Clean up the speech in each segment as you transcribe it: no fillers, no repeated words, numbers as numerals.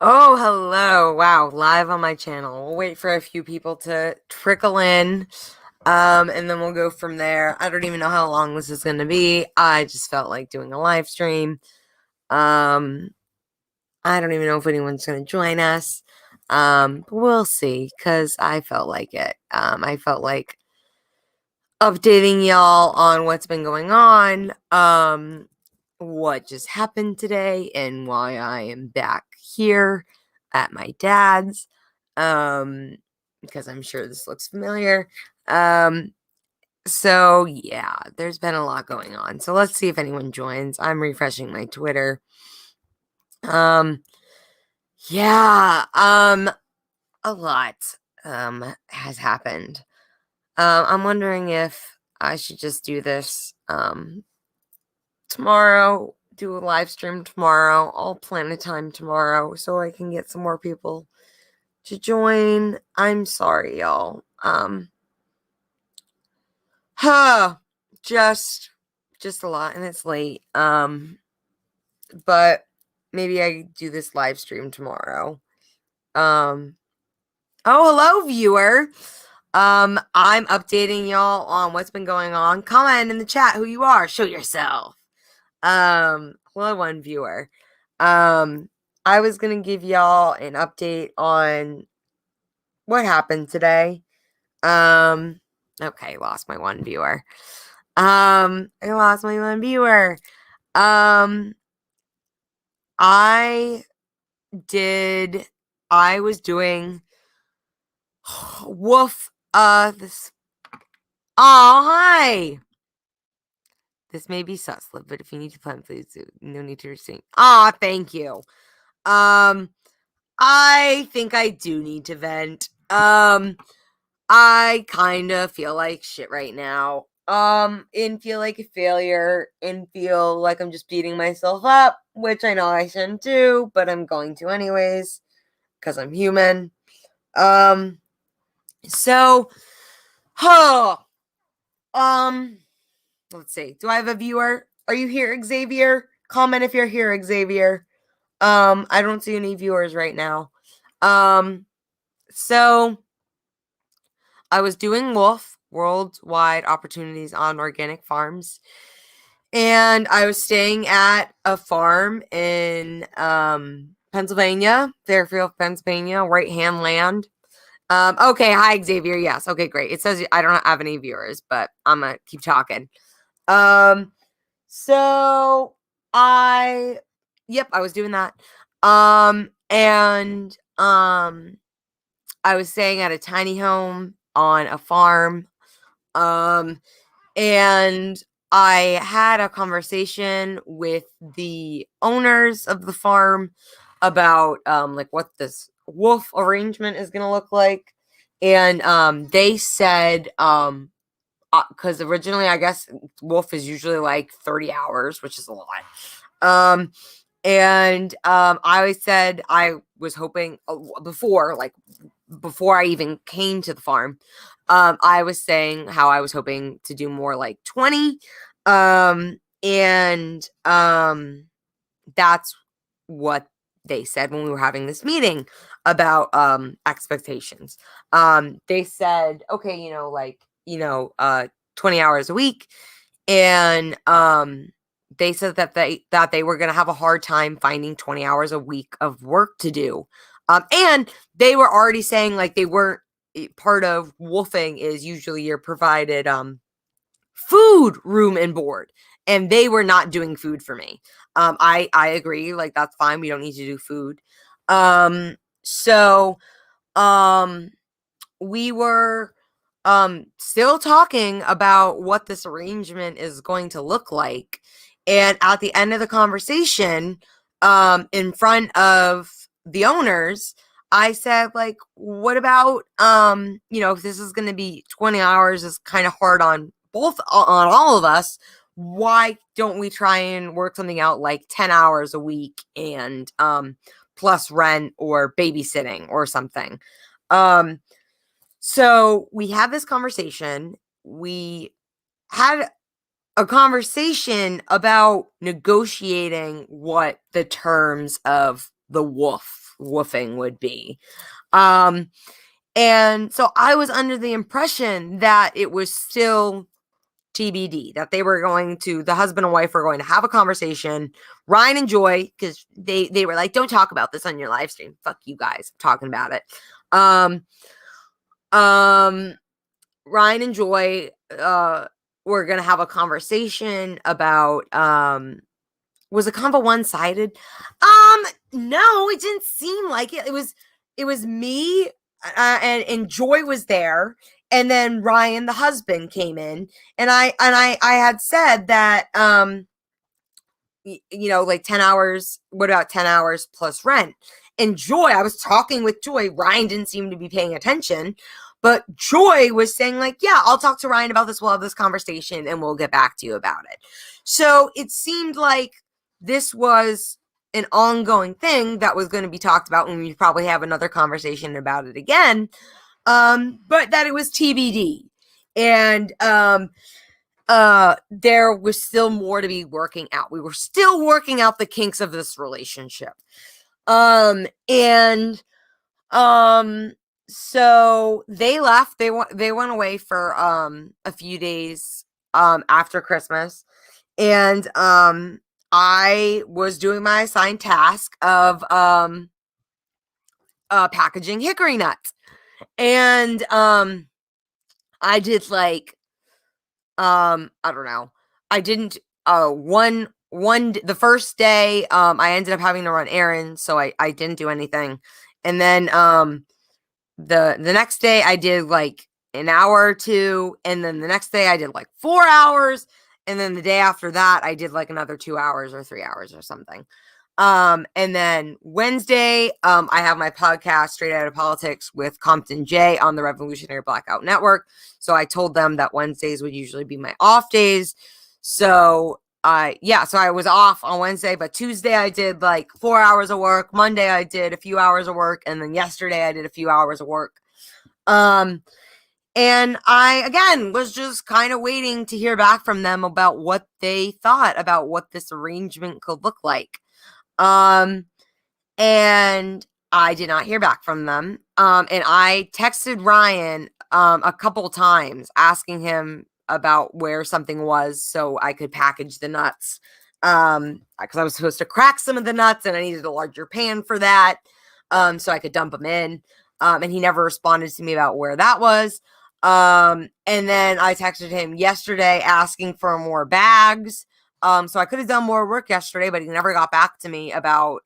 Oh, hello. Wow, live on my channel. We'll wait for a few people to trickle in, and then we'll go from there. I don't even know how long this is going to be. I just felt like doing a live stream. Um, I don't even know if anyone's going to join us. But we'll see, because I felt like it. I felt like updating y'all on what's been going on, what just happened today, and why I am back here at my dad's, because I'm sure this looks familiar. So yeah, there's been a lot going on. So let's see if anyone joins. I'm refreshing my Twitter. Um, yeah, a lot, has happened. I'm wondering if I should just do this, tomorrow, do a live stream tomorrow. I'll plan a time tomorrow so I can get some more people to join. I'm sorry, y'all. Huh, just a lot, and it's late. But maybe I do this live stream tomorrow. Oh, hello, viewer. I'm updating y'all on what's been going on. Comment in the chat who you are. Show yourself. Hello, one viewer. I was gonna give y'all an update on what happened today. Okay, lost my one viewer. I lost my one viewer. Um, I was doing woof. This. Oh, hi. This may be sus-lib, but if you need to plan, please do. No need to sing. Ah, thank you. I think I do need to vent. I kind of feel like shit right now. And feel like a failure and feel like I'm just beating myself up, which I know I shouldn't do, but I'm going to anyways, because I'm human. So, huh, let's see. Do I have a viewer? Are you here, Xavier? Comment if you're here, Xavier. I don't see any viewers right now. So I was doing Wolf, Worldwide Opportunities on Organic Farms, and I was staying at a farm in Pennsylvania, Fairfield, Pennsylvania, right-hand land. Okay, hi, Xavier. Yes, okay, great. It says I don't have any viewers, but I'm gonna keep talking. So yep, I was doing that. And I was staying at a tiny home on a farm. And I had a conversation with the owners of the farm about like what this wolf arrangement is going to look like. And they said because originally I guess wolf is usually like 30 hours, which is a lot. And I always said I was hoping before I even came to the farm, I was saying how I was hoping to do more like 20. And that's what they said when we were having this meeting about expectations. They said, okay, 20 hours a week. And they said that they were going to have a hard time finding 20 hours a week of work to do. And they were already saying like they weren't part of wolfing is usually you're provided food, room, and board. And they were not doing food for me. I agree, like that's fine. We don't need to do food. So we were still talking about what this arrangement is going to look like. And at the end of the conversation, in front of the owners, I said, like, what about, if this is going to be 20 hours is kind of hard on all of us, why don't we try and work something out like 10 hours a week and, plus rent or babysitting or something. So we had this conversation. We had a conversation about negotiating what the terms of the woofing would be. And so I was under the impression that it was still TBD, that the husband and wife were going to have a conversation. Ryan and Joy, because they were like, don't talk about this on your live stream. Fuck you guys, I'm talking about it. Ryan and Joy were gonna have a conversation about was the convo one-sided? No, it didn't seem like it. It was me and Joy was there, and then Ryan, the husband, came in, and I had said that like 10 hours, what about 10 hours plus rent? And Joy, I was talking with Joy. Ryan didn't seem to be paying attention, but Joy was saying like, yeah, I'll talk to Ryan about this. We'll have this conversation and we'll get back to you about it. So it seemed like this was an ongoing thing that was going to be talked about, and we'd probably have another conversation about it again. But that it was TBD. And there was still more to be working out. We were still working out the kinks of this relationship. So they left. They went away for a few days after Christmas, and I was doing my assigned task of packaging hickory nuts, and I did like I don't know. I didn't the first day I ended up having to run errands, so I didn't do anything. And then the next day I did like an hour or two, and then the next day I did like 4 hours, and then the day after that I did like another 2 hours or 3 hours or something. And then Wednesday, I have my podcast Straight Outta Politics with Compton Jay on the Revolutionary Blackout Network. So I told them that Wednesdays would usually be my off days. So so I was off on Wednesday, but Tuesday I did like 4 hours of work. Monday I did a few hours of work, and then yesterday I did a few hours of work. And I, again, was just kind of waiting to hear back from them about what they thought about what this arrangement could look like. And I did not hear back from them. And I texted Ryan a couple times asking him about where something was so I could package the nuts. Because I was supposed to crack some of the nuts and I needed a larger pan for that. So I could dump them in. And he never responded to me about where that was. And then I texted him yesterday asking for more bags. So I could have done more work yesterday, but he never got back to me about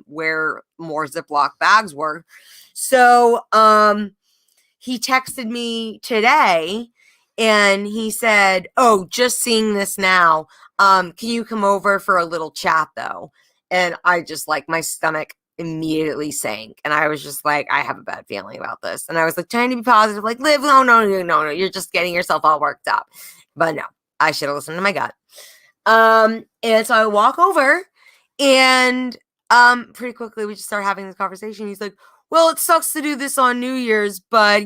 where more Ziploc bags were. So he texted me today and he said, oh, just seeing this now. Can you come over for a little chat though? And I just like my stomach immediately sank. And I was just like, I have a bad feeling about this. And I was like trying to be positive, like, Liv, no, you're just getting yourself all worked up. But no, I should have listened to my gut. And so I walk over and pretty quickly we just start having this conversation. He's like, well, it sucks to do this on New Year's, but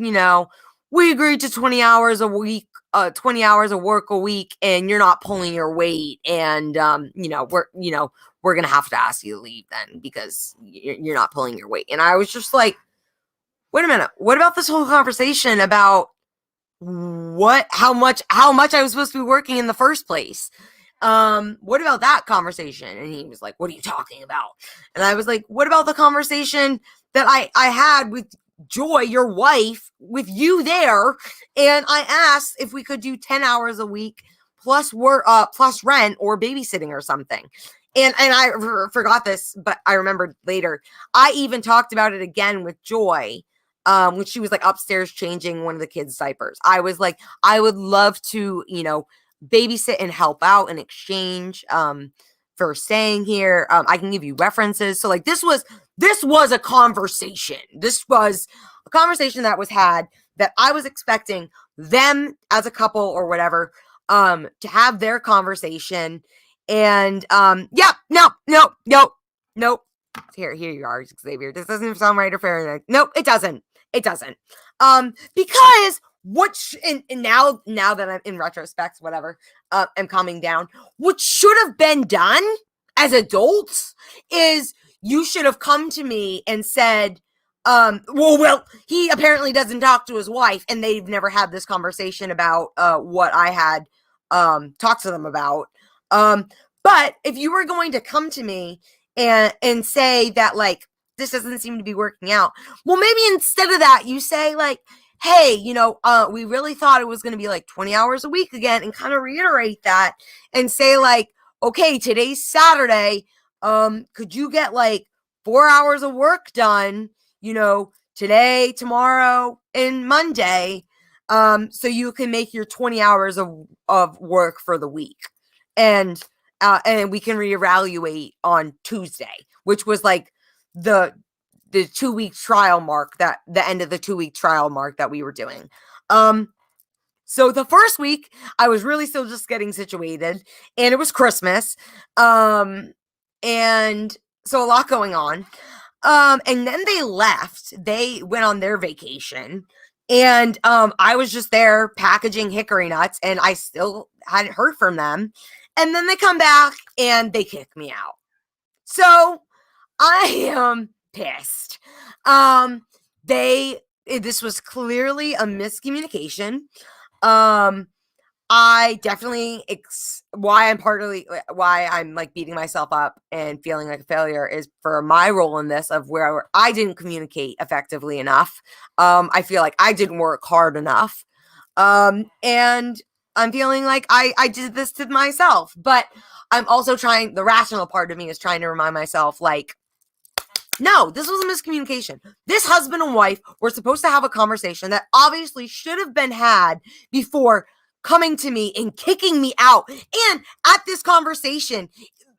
we agreed to 20 hours a week, 20 hours of work a week, and you're not pulling your weight. And we're going to have to ask you to leave then because you're not pulling your weight. And I was just like, wait a minute, what about this whole conversation about how much I was supposed to be working in the first place? What about that conversation? And he was like, what are you talking about? And I was like, what about the conversation that I had with Joy, your wife, with you there? And I asked if we could do 10 hours a week plus work, plus rent or babysitting or something. And I forgot this, but I remembered later. I even talked about it again with Joy, when she was like upstairs changing one of the kids' diapers. I was like, I would love to, babysit and help out in exchange for staying here. I can give you references. So like this was a conversation. This was a conversation that was had that I was expecting them as a couple or whatever to have their conversation. And nope. Here you are, Xavier. This doesn't sound right or fair. Nope, it doesn't. Because and now that I'm in retrospect, whatever, I'm calming down. What should have been done as adults is you should have come to me and said, well, he apparently doesn't talk to his wife, and they've never had this conversation about what I had talked to them about. But if you were going to come to me and say that, like, this doesn't seem to be working out, well, maybe instead of that, you say, like, hey, we really thought it was going to be like 20 hours a week again, and kind of reiterate that and say, like, okay, today's Saturday. Could you get like 4 hours of work done, today, tomorrow, and Monday, so you can make your 20 hours of work for the week. And we can reevaluate on Tuesday, which was like the 2-week trial mark, that the end of the 2-week trial mark that we were doing. So the first week I was really still just getting situated, and it was Christmas. And so a lot going on. And then they left. They went on their vacation. And I was just there packaging hickory nuts, and I still hadn't heard from them. And then they come back and they kick me out. So I am pissed. This was clearly a miscommunication. I definitely, why I'm like beating myself up and feeling like a failure is for my role in this, of where I didn't communicate effectively enough. I feel like I didn't work hard enough. And I'm feeling like I did this to myself, but I'm also the rational part of me is trying to remind myself, like, no, this was a miscommunication. This husband and wife were supposed to have a conversation that obviously should have been had before coming to me and kicking me out. And at this conversation,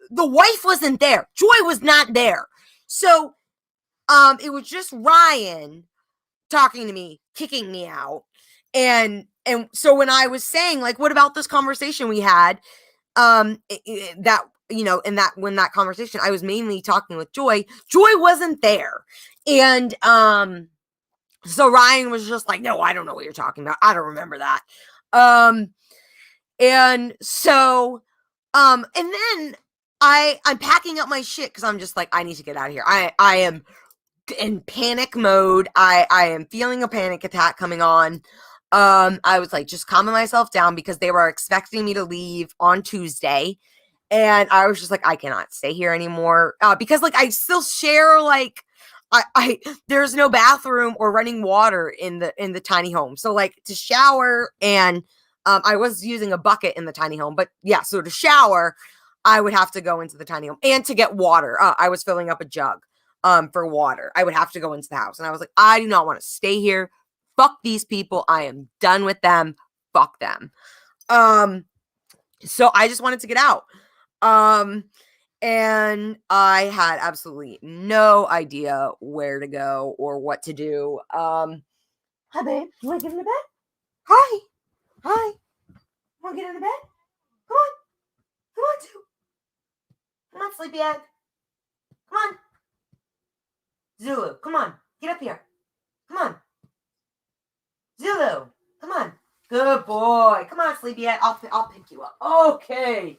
the wife wasn't there. Joy was not there. So it was just Ryan talking to me, kicking me out. And so when I was saying, like, what about this conversation we had, when that conversation, I was mainly talking with Joy wasn't there. And so Ryan was just like, no, I don't know what you're talking about. I don't remember that. And so, and then I'm packing up my shit, because I'm just like, I need to get out of here. I am in panic mode. I am feeling a panic attack coming on. I was like just calming myself down, because they were expecting me to leave on Tuesday. And I was just like, I cannot stay here anymore. Because like I still share, like, I there's no bathroom or running water in the tiny home. So like to shower, and I was using a bucket in the tiny home, but yeah, so to shower, I would have to go into the tiny home, and to get water, I was filling up a jug for water. I would have to go into the house, and I was like, I do not want to stay here. Fuck these people. I am done with them. Fuck them. So I just wanted to get out. And I had absolutely no idea where to go or what to do. Hi, babe. You want to get into bed? Hi. You want to get into bed? Come on. Come on, Sue. Come on, sleepyhead. Come on. Zulu, come on. Get up here. Come on. Zulu, come on. Good boy. Come on, sleepyhead. I'll pick you up. Okay.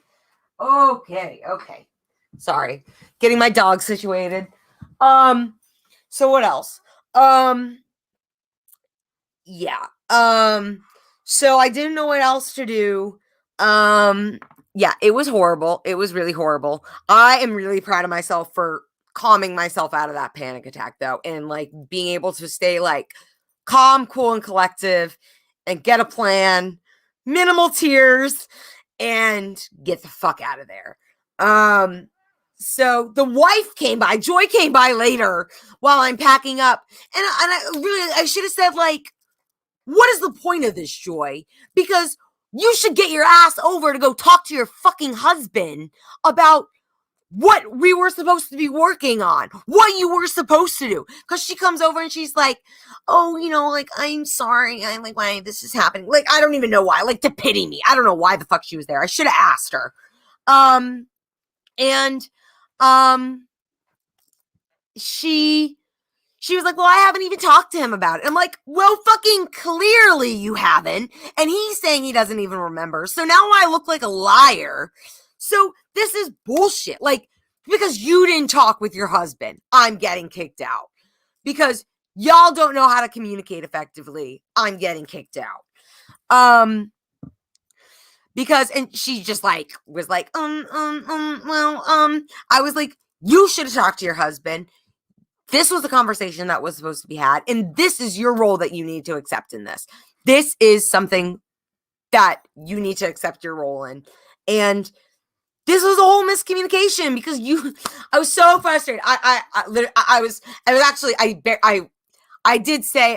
Sorry. Getting my dog situated. So what else? Yeah. So I didn't know what else to do. Yeah, it was horrible. It was really horrible. I am really proud of myself for calming myself out of that panic attack, though, and like being able to stay like calm, cool, and collective, and get a plan, minimal tears, and get the fuck out of there. So the wife came by, Joy came by later while I'm packing up, and I should have said, like, what is the point of this, Joy? Because you should get your ass over to go talk to your fucking husband about what we were supposed to be working on, what you were supposed to do. Because she comes over and she's like, oh, like, I'm sorry. I'm like, why this is happening? Like, I don't even know why. Like, to pity me. I don't know why the fuck she was there. I should have asked her. She was like, well, I haven't even talked to him about it. I'm like, well, fucking clearly you haven't. And he's saying he doesn't even remember. So now I look like a liar. So this is bullshit. Like, because you didn't talk with your husband, I'm getting kicked out. Because y'all don't know how to communicate effectively, I'm getting kicked out. Because, and she just like was like, I was like, you should have talked to your husband. This was the conversation that was supposed to be had, and this is your role that you need to accept in this. This is something that you need to accept your role in. And this was a whole miscommunication because I was so frustrated. I did say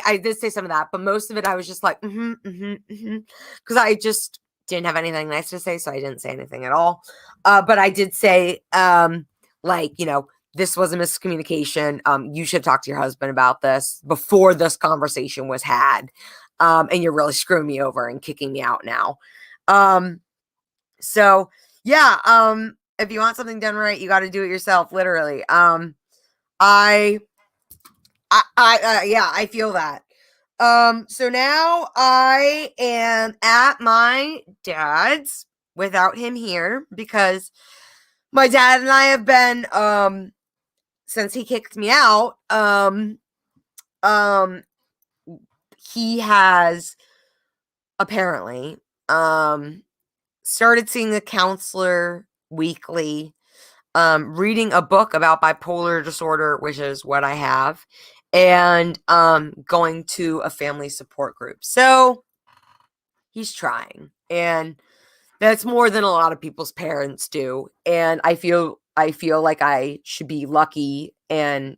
some of that, but most of it I was just like, because I just didn't have anything nice to say, so I didn't say anything at all. But I did say, this was a miscommunication. You should talk to your husband about this before this conversation was had. And you're really screwing me over and kicking me out now. So yeah, if you want something done right, you got to do it yourself, literally. I feel that. So now I am at my dad's without him here because my dad and I have been, since he kicked me out, he has apparently, started seeing a counselor weekly, reading a book about bipolar disorder, which is what I have, and going to a family support group. So he's trying, and that's more than a lot of people's parents do. And I feel like I should be lucky and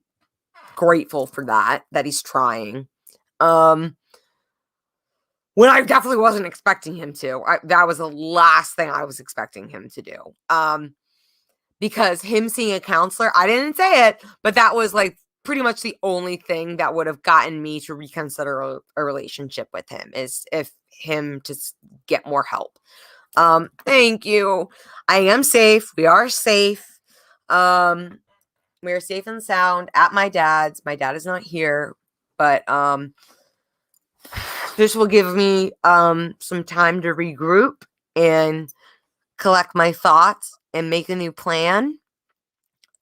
grateful for that he's trying. When I definitely wasn't expecting him to. That was the last thing I was expecting him to do. Because him seeing a counselor, I didn't say it, but that was like pretty much the only thing that would have gotten me to reconsider a relationship with him, is if him to get more help. Thank you. I am safe. We are safe. We are safe and sound at my dad's. My dad is not here, but this will give me some time to regroup and collect my thoughts and make a new plan.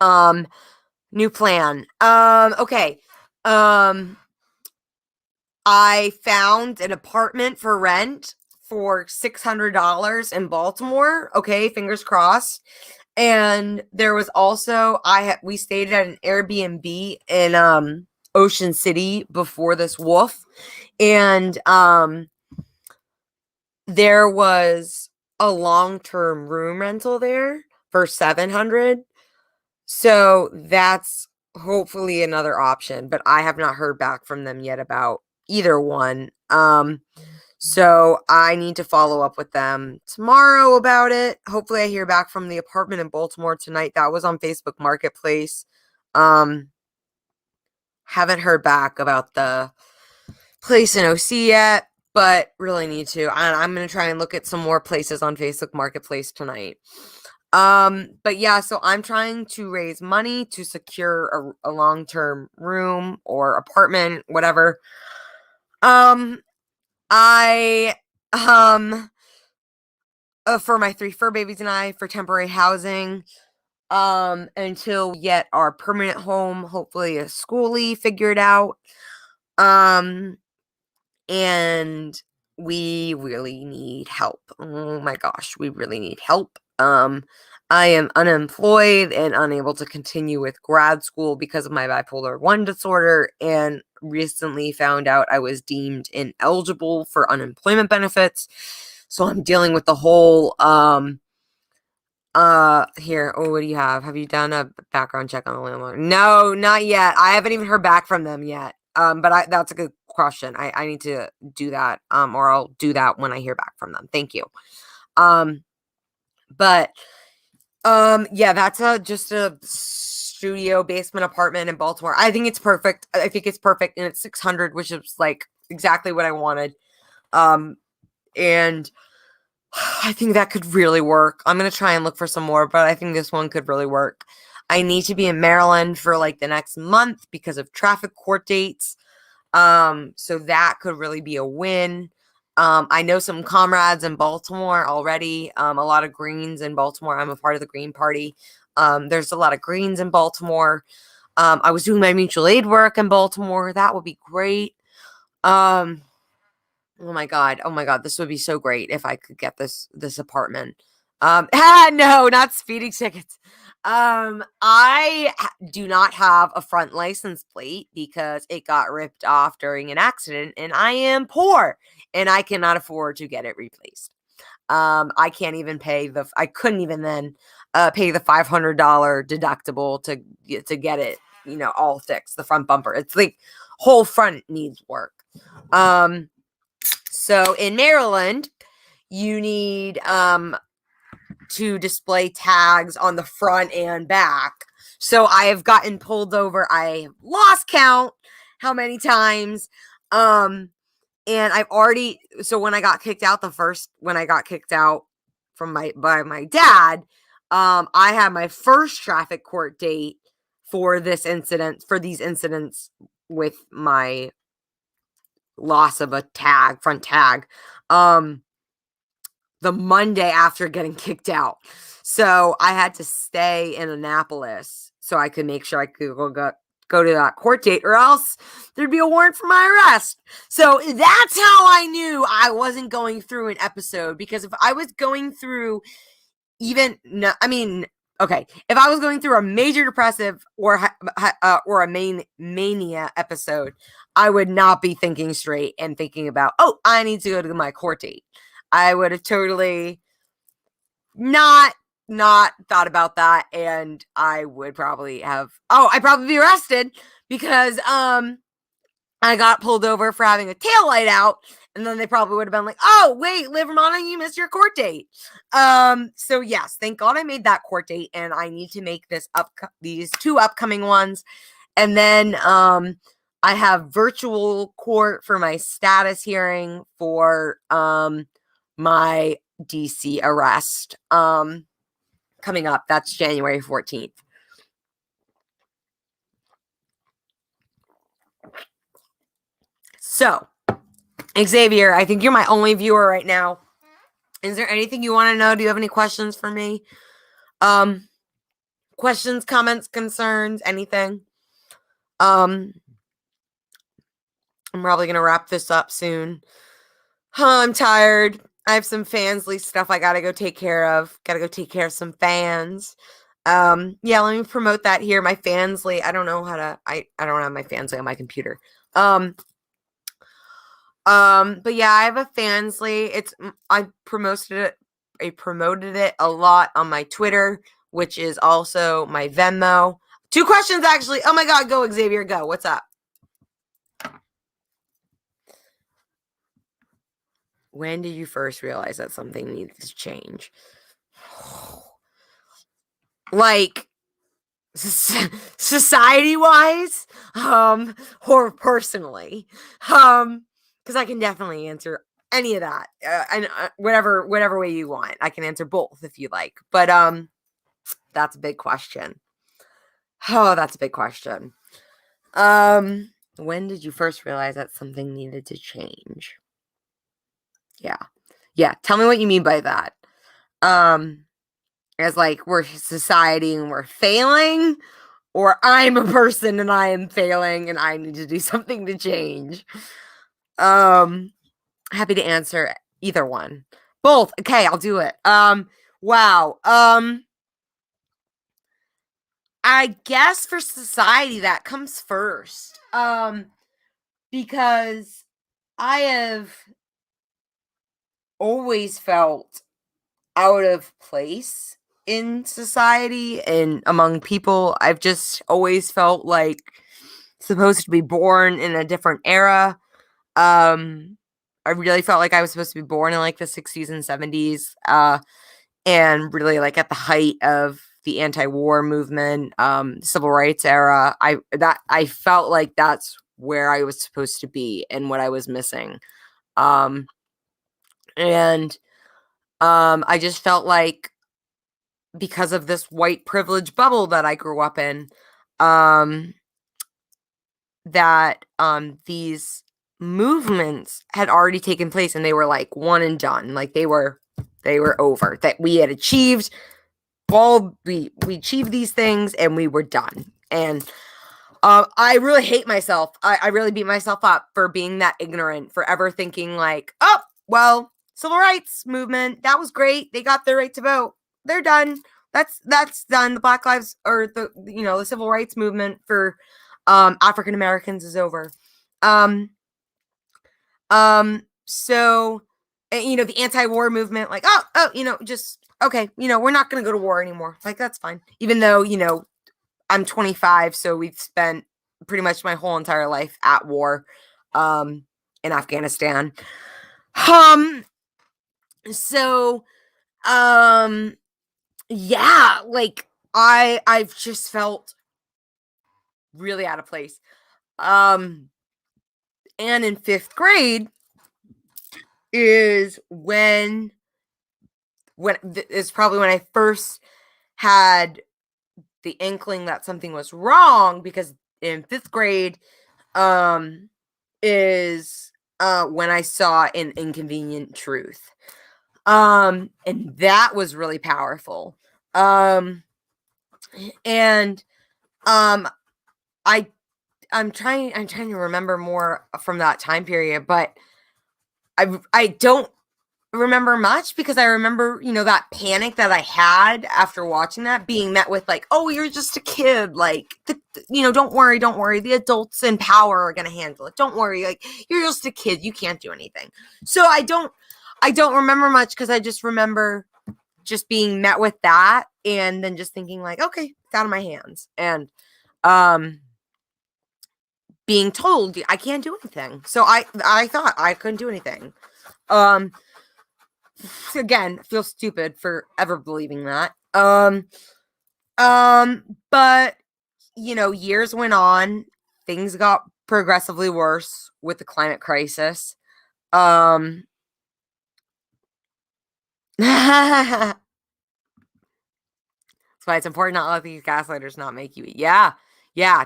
Okay. I found an apartment for rent for $600 in Baltimore. Okay, fingers crossed. And there was also we stayed at an Airbnb in Ocean City before this wolf, and there was a long-term room rental there for $700. So that's hopefully another option, but I have not heard back from them yet about either one. So I need to follow up with them tomorrow about it. Hopefully I hear back from the apartment in Baltimore tonight. That was on Facebook Marketplace. Haven't heard back about the place in OC yet, but really need to. I'm going to try and look at some more places on Facebook Marketplace tonight. But yeah, so I'm trying to raise money to secure a long-term room or apartment, whatever. For my 3 fur babies and I, for temporary housing, until we get our permanent home, hopefully a schoolie figured out. And we really need help. Oh my gosh, we really need help. I am unemployed and unable to continue with grad school because of my bipolar 1 disorder, and recently found out I was deemed ineligible for unemployment benefits. So I'm dealing with the whole here. Oh, what do you have? Have you done a background check on the landlord? No, not yet. I haven't even heard back from them yet. But that's a good question. I need to do that. Or I'll do that when I hear back from them. Thank you. Yeah, that's just a studio basement apartment in Baltimore. I think it's perfect. I think it's perfect, and it's $600, which is like exactly what I wanted. And I think that could really work. I'm going to try and look for some more, but I think this one could really work. I need to be in Maryland for like the next month because of traffic court dates. So that could really be a win. I know some comrades in Baltimore already. A lot of Greens in Baltimore. I'm a part of the Green Party. There's a lot of greens in Baltimore. I was doing my mutual aid work in Baltimore. That would be great. Oh my god, this would be so great if I could get this apartment. No, not speeding tickets. I do not have a front license plate because it got ripped off during an accident, and I am poor and I cannot afford to get it replaced. I can't even pay I couldn't even then pay the $500 deductible to get it, all fixed, the front bumper. It's like whole front needs work. So in Maryland, you need to display tags on the front and back. So I have gotten pulled over. I lost count how many times. And I've already, so when I got kicked out from by my dad, I had my first traffic court date for these incidents with my loss of a front tag, the Monday after getting kicked out. So I had to stay in Annapolis so I could make sure I could go to that court date, or else there'd be a warrant for my arrest. So that's how I knew I wasn't going through an episode, because if I was going through if I was going through a major depressive or a mania episode, I would not be thinking straight and thinking about, oh, I need to go to my court date. I would have totally not thought about that, and I would probably I'd probably be arrested because I got pulled over for having a taillight out, and then they probably would have been like, oh, wait, Liv Romano, you missed your court date. So yes, thank God I made that court date, and I need to make these 2 upcoming ones. And then I have virtual court for my status hearing for my DC arrest coming up. That's January 14th. So, Xavier, I think you're my only viewer right now. Is there anything you want to know? Do you have any questions for me? Questions, comments, concerns, anything? I'm probably going to wrap this up soon. I'm tired. I have some Fansly stuff I gotta go take care of. Gotta go take care of some fans. Yeah, let me promote that here. My Fansly. I don't know how to. I don't have my Fansly on my computer. But yeah, I have a Fansly. I promoted it a lot on my Twitter, which is also my Venmo. 2 questions actually. Oh my God, go Xavier, go. What's up? When did you first realize that something needed to change? Like, society-wise, or personally, because I can definitely answer any of that, and whatever way you want. I can answer both if you like, but that's a big question. Oh, that's a big question. When did you first realize that something needed to change? Yeah. Tell me what you mean by that. As like we're society and we're failing, or I'm a person and I am failing and I need to do something to change. Happy to answer either one. Both. Okay, I'll do it. Wow. I guess for society that comes first. Because I have always felt out of place in society and among people. I've just always felt like supposed to be born in a different era. I really felt like I was supposed to be born in like the 60s and 70s, and really like at the height of the anti-war movement, civil rights era. I felt like that's where I was supposed to be and what I was missing. And I just felt like, because of this white privilege bubble that I grew up in, that these movements had already taken place and they were like one and done. Like they were over, that we had achieved we achieved these things and we were done. And I really hate myself. I really beat myself up for being that ignorant, for ever thinking like, oh, well, civil rights movement, that was great. They got their right to vote. They're done. That's done. The Black Lives, or the civil rights movement for African Americans is over. So the anti-war movement, like, just okay, we're not gonna go to war anymore. Like, that's fine. Even though, I'm 25, so we've spent pretty much my whole entire life at war in Afghanistan. So yeah, like I've just felt really out of place. And in 5th grade is when it's probably when I first had the inkling that something was wrong, because in 5th grade is when I saw An Inconvenient Truth. And that was really powerful. And I'm trying to remember more from that time period, but I don't remember much, because I remember, that panic that I had after watching that, being met with like, oh, you're just a kid, like, don't worry, the adults in power are gonna handle it, don't worry, like, you're just a kid, you can't do anything. So I don't remember much, because I just remember just being met with that, and then just thinking like, okay, it's out of my hands, and being told I can't do anything. So I thought I couldn't do anything. Again, feel stupid for ever believing that. But years went on, things got progressively worse with the climate crisis. That's why it's important not let these gaslighters not make you eat. Yeah,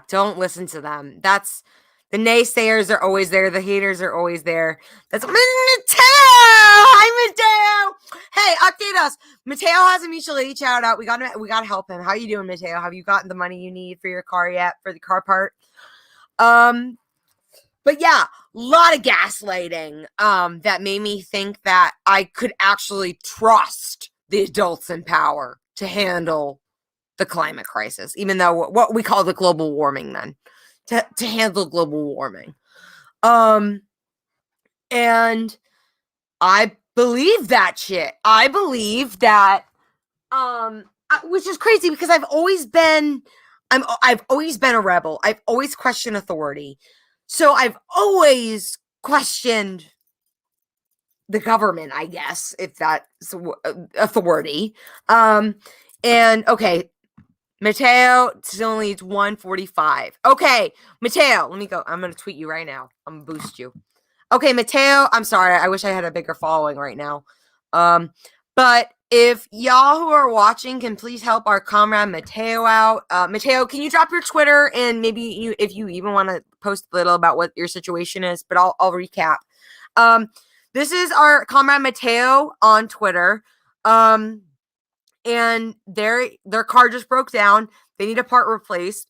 don't listen to them. That's the naysayers are always there. The haters are always there. That's Mateo. Hi, Mateo. Hey, update us. Mateo has a mutual aid shout out. We gotta help him. How you doing, Mateo? Have you gotten the money you need for your car yet, for the car part? But yeah, a lot of gaslighting that made me think that I could actually trust the adults in power to handle the climate crisis, even though what we call the global warming, then to handle global warming. And I believe that shit. I believe that, which is crazy, because I've always been a rebel. I've always questioned authority. So I've always questioned the government, I guess, if that's authority. And okay, Mateo still needs 145. Okay, Mateo, let me go. I'm going to tweet you right now. I'm going to boost you. Okay, Mateo, I'm sorry. I wish I had a bigger following right now. But if y'all who are watching can please help our comrade Mateo out. Mateo, can you drop your Twitter, and maybe if you even want to post a little about what your situation is, but I'll recap. This is our comrade Mateo on Twitter. And their car just broke down. They need a part replaced.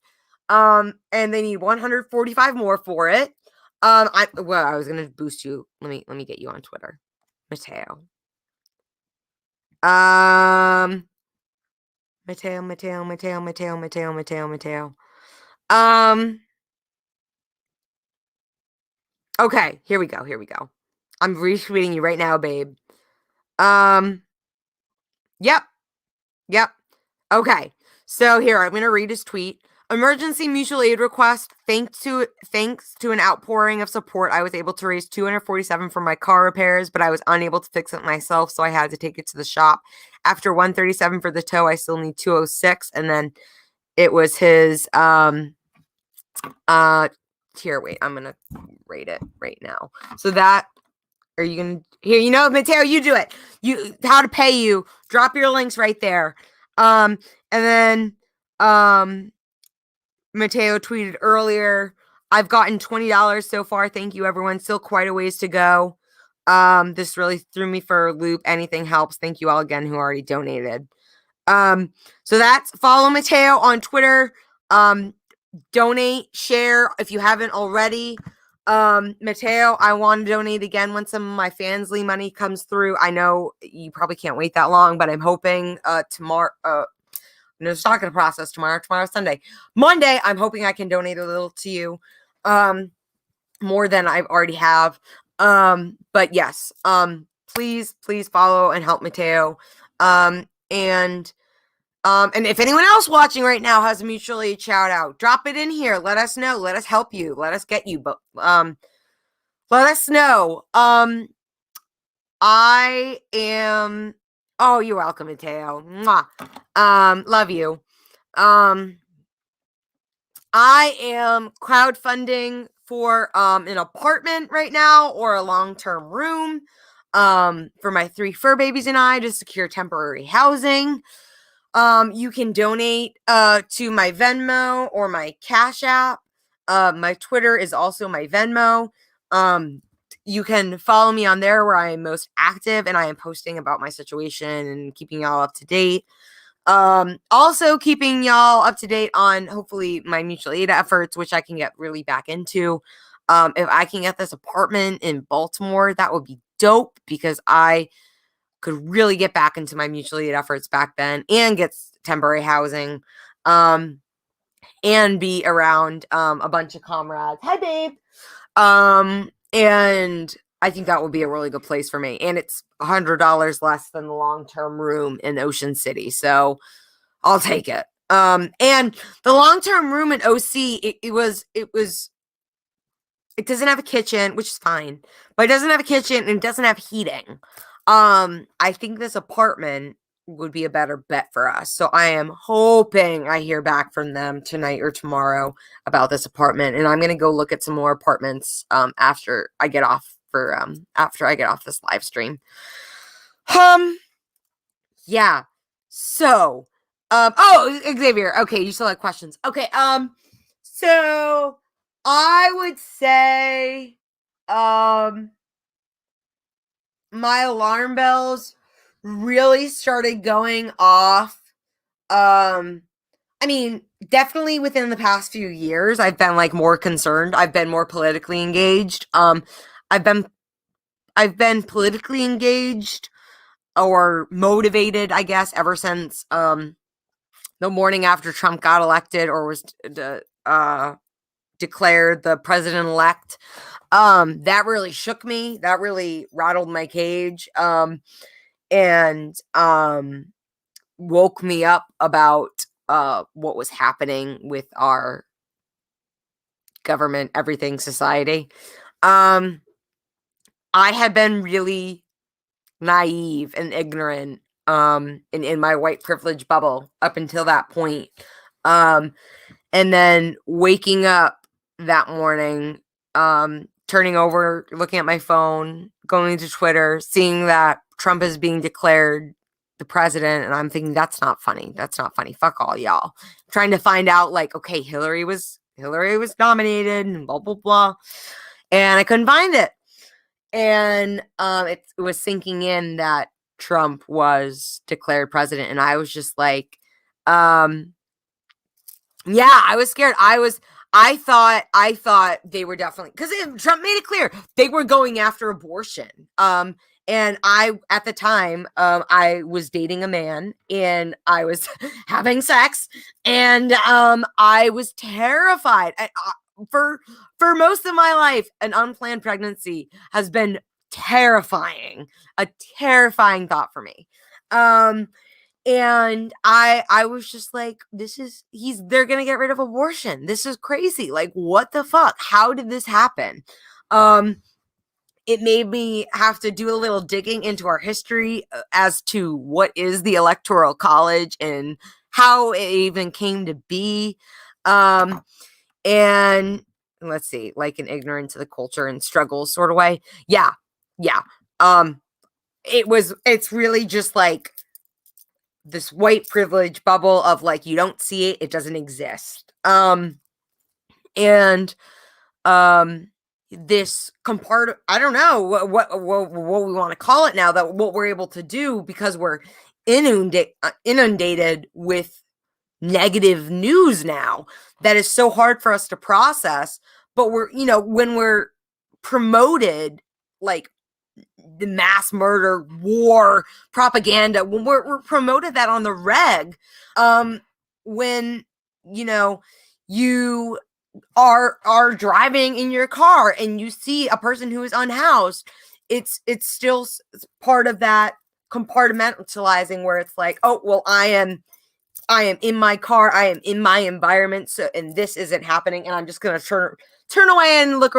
And they need 145 more for it. I was gonna boost you. Let me get you on Twitter, Mateo. Mateo. Okay, here we go. I'm retweeting you right now, babe. Yep. Okay. So here, I'm gonna read his tweet. Emergency mutual aid request. Thanks to an outpouring of support, I was able to raise $247 for my car repairs, but I was unable to fix it myself, so I had to take it to the shop. After $137 for the tow, I still need $206, and then it was his here, wait, I'm gonna rate it right now. So that, are you gonna here, Mateo, you do it. How to pay you. Drop your links right there. And then Mateo tweeted earlier, I've gotten $20 so far. Thank you, everyone. Still quite a ways to go. This really threw me for a loop. Anything helps. Thank you all again who already donated. So that's follow Mateo on Twitter. Donate, share if you haven't already. Mateo, I want to donate again when some of my Fansly money comes through. I know you probably can't wait that long, but I'm hoping tomorrow. It's not going to process tomorrow. Tomorrow's Sunday. Monday, I'm hoping I can donate a little to you. More than I already have. But yes, please follow and help Mateo. And if anyone else watching right now has a mutual aid shout out, drop it in here. Let us know. Let us help you. Let us get you. But let us know. I am. Oh, you're welcome, Mateo. Mwah. Love you. I am crowdfunding for an apartment right now or a long-term room for my 3 fur babies and I to secure temporary housing. You can donate to my Venmo or my Cash App. My Twitter is also my Venmo. You can follow me on there where I am most active and I am posting about my situation and keeping y'all up to date. Also keeping y'all up to date on hopefully my mutual aid efforts, which I can get really back into. If I can get this apartment in Baltimore, that would be dope because I could really get back into my mutual aid efforts back then and get temporary housing, and be around a bunch of comrades. Hi, babe. And I think that would be a really good place for me. And it's $100 less than the long-term room in Ocean City. So I'll take it. And the long-term room in OC, it doesn't have a kitchen, which is fine, but it doesn't have a kitchen and it doesn't have heating. I think this apartment would be a better bet for us. So I am hoping I hear back from them tonight or tomorrow about this apartment. And I'm going to go look at some more apartments, after I get off this live stream. Yeah. So, oh, Xavier. Okay. You still have questions. Okay. So I would say, my alarm bells really started going off. I mean, definitely within the past few years, I've been like more concerned. I've been more politically engaged. I've been politically engaged or motivated, I guess, ever since the morning after Trump got elected or was declared the president-elect. That really shook me. That really rattled my cage. And woke me up about what was happening with our government, everything, society. I had been really naive and ignorant in my white privilege bubble up until that point. And then waking up that morning, turning over, looking at my phone, going to Twitter, seeing that Trump is being declared the president, and I'm thinking, that's not funny. That's not funny. Fuck all y'all. Trying to find out, like, okay, Hillary was nominated and blah, blah, blah. And I couldn't find it. And it was sinking in that Trump was declared president. And I was just like, yeah, I was scared. I thought they were definitely, because Trump made it clear they were going after abortion. And at the time, I was dating a man and I was having sex, and I was terrified. For most of my life, an unplanned pregnancy has been terrifying, a terrifying thought for me. And I was just like, they're going to get rid of abortion. This is crazy. Like, what the fuck? How did this happen? It made me have to do a little digging into our history as to what is the Electoral College and how it even came to be. And let's see, like an ignorance of the culture and struggle sort of way. Yeah. It's really just like this white privilege bubble of like, you don't see it, it doesn't exist. This I don't know what we want to call it now, that what we're able to do because we're inundated with negative news now that is so hard for us to process. But we're, when we're promoted like the mass murder, war, propaganda, when we're promoted that on the reg, when, you are driving in your car and you see a person who is unhoused, it's still part of that compartmentalizing where it's like, oh, well, I am in my car, I am in my environment, so, and this isn't happening, and I'm just gonna turn away and look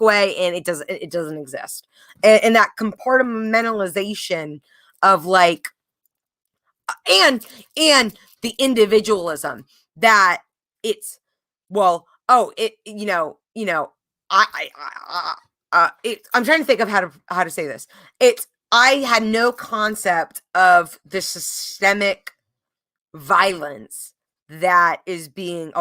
away, and it doesn't exist. And that compartmentalization of like, and the individualism that it's, well, oh, it, I'm trying to think of how to say this. I had no concept of the systemic violence that is being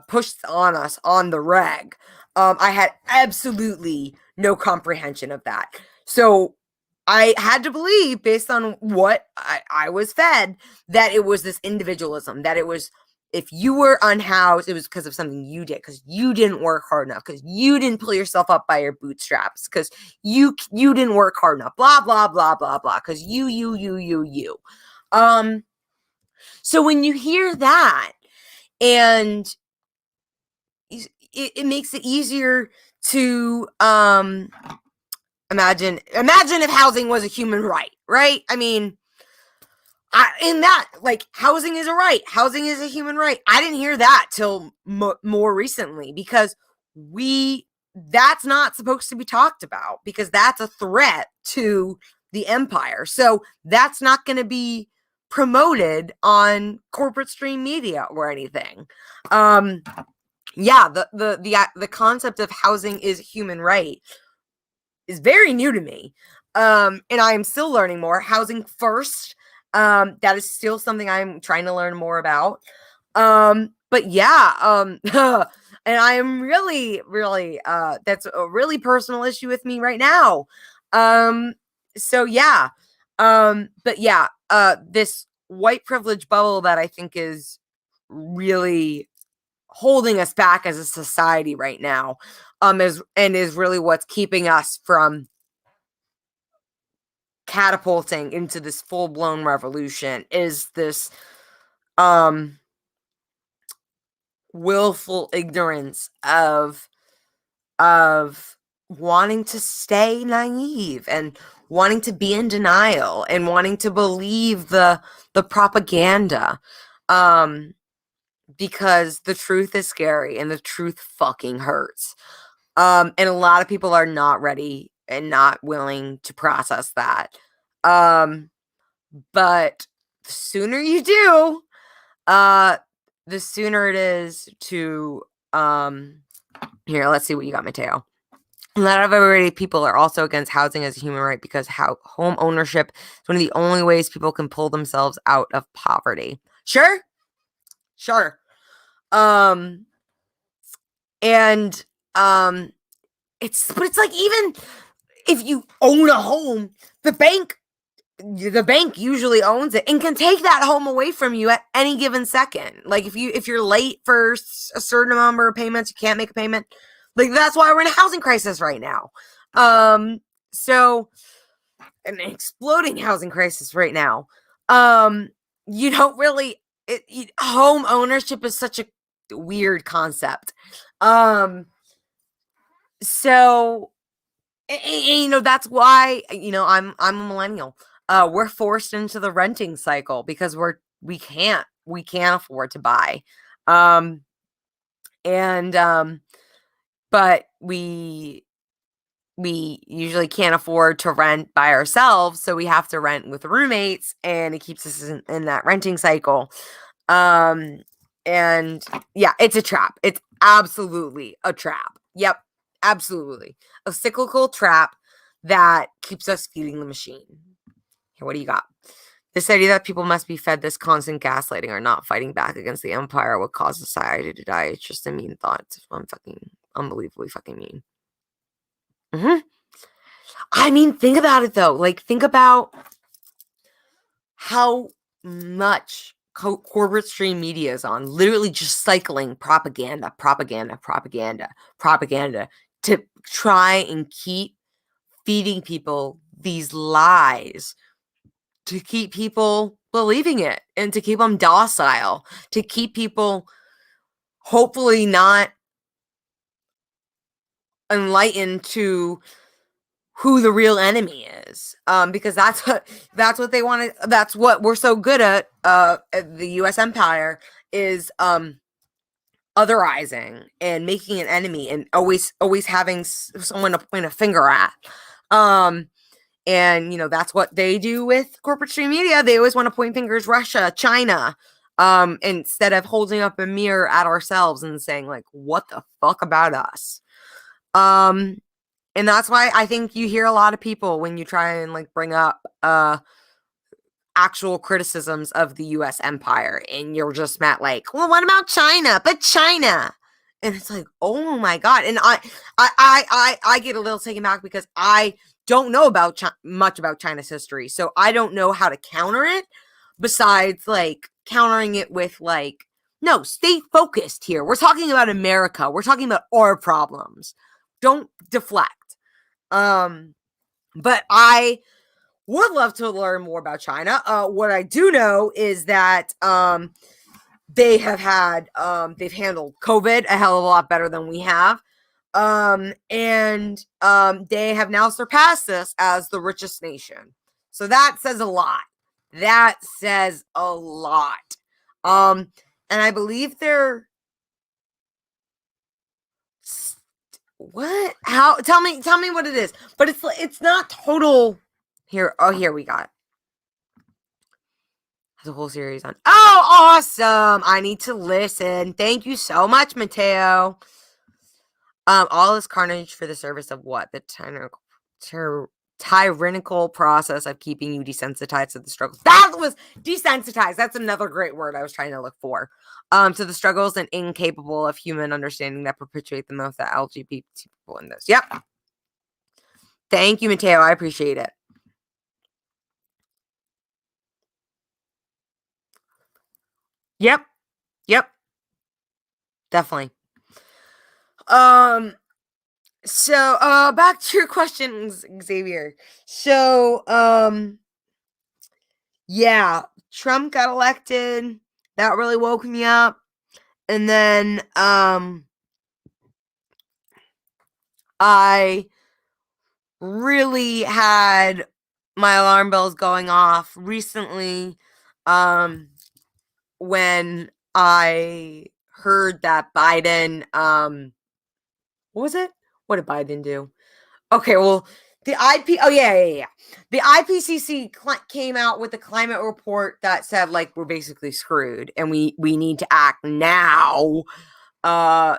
pushed on us on the reg. I had absolutely no comprehension of that. So I had to believe, based on what I was fed, that it was this individualism, that it was, if you were unhoused, it was because of something you did, because you didn't work hard enough, because you didn't pull yourself up by your bootstraps, because you didn't work hard enough, blah, blah, blah, blah, blah, because you. So when you hear that, and it makes it easier to imagine if housing was a human right? I mean, in that, like, housing is a right, housing is a human right. I didn't hear that till more recently, because that's not supposed to be talked about, because that's a threat to the empire. So that's not going to be promoted on corporate stream media or anything. Yeah, the concept of housing is a human right is very new to me. And I am still learning more. Housing first, that is still something I'm trying to learn more about. But yeah, and I am really, really, that's a really personal issue with me right now. So yeah, but yeah, this white privilege bubble that I think is really holding us back as a society right now, is really what's keeping us from catapulting into this full-blown revolution, is this willful ignorance of wanting to stay naive and wanting to be in denial and wanting to believe the propaganda, because the truth is scary and the truth fucking hurts. And a lot of people are not ready and not willing to process that. But the sooner you do, the sooner it is to, here, let's see what you got, Mateo. A lot of everyday people are also against housing as a human right because home ownership is one of the only ways people can pull themselves out of poverty. Sure. And it's like, even if you own a home, the bank usually owns it and can take that home away from you at any given second. Like, if you're late for a certain number of payments, you can't make a payment. Like, that's why we're in a housing crisis right now. So an exploding housing crisis right now. You don't really, home ownership is such a weird concept. So, and, that's why, I'm a millennial. We're forced into the renting cycle because we can't afford to buy. But we usually can't afford to rent by ourselves, so we have to rent with roommates, and it keeps us in that renting cycle. And yeah, it's a trap. It's absolutely a trap. Yep, absolutely. A cyclical trap that keeps us feeding the machine. Here, what do you got? This idea that people must be fed this constant gaslighting or not fighting back against the empire would cause society to die. It's just a mean thought. It's unbelievably fucking mean. I mean, think about it though. Like, think about how much corporate stream media is on, literally just cycling propaganda to try and keep feeding people these lies, to keep people believing it, and to keep them docile, to keep people hopefully not enlightened to who the real enemy is, because that's what they want to. That's what we're so good at. The U.S. empire is otherizing and making an enemy, and always having someone to point a finger at. And that's what they do with corporate stream media. They always want to point fingers, Russia, China, instead of holding up a mirror at ourselves and saying, like, what the fuck about us? And that's why I think you hear a lot of people when you try and like bring up actual criticisms of the US empire, and you're just met like, well, what about China? But China. And it's like, oh my God. And I get a little taken back because I don't know about much about China's history. So I don't know how to counter it, besides like countering it with like, no, stay focused here. We're talking about America. We're talking about our problems. Don't deflect. But I would love to learn more about China. What I do know is that they have had they've handled COVID a hell of a lot better than we have. And they have now surpassed us as the richest nation. So that says a lot. That says a lot. And I believe they're what? How? Tell me what it is. But it's not total. Here, here we got the whole series on. Oh, awesome! I need to listen. Thank you so much, Mateo. All this carnage for the service of what? The tyrannical process of keeping you desensitized to the struggles. That was desensitized. That's another great word I was trying to look for. To the struggles and incapable of human understanding that perpetuate the most that LGBT people in this. Yep. Thank you, Mateo. I appreciate it. Yep. Definitely. So back to your questions, Xavier. So yeah, Trump got elected. That really woke me up. And then I really had my alarm bells going off recently when I heard that Biden what was it? What did Biden do? Okay, well, the the IPCC came out with a climate report that said like we're basically screwed and we need to act now to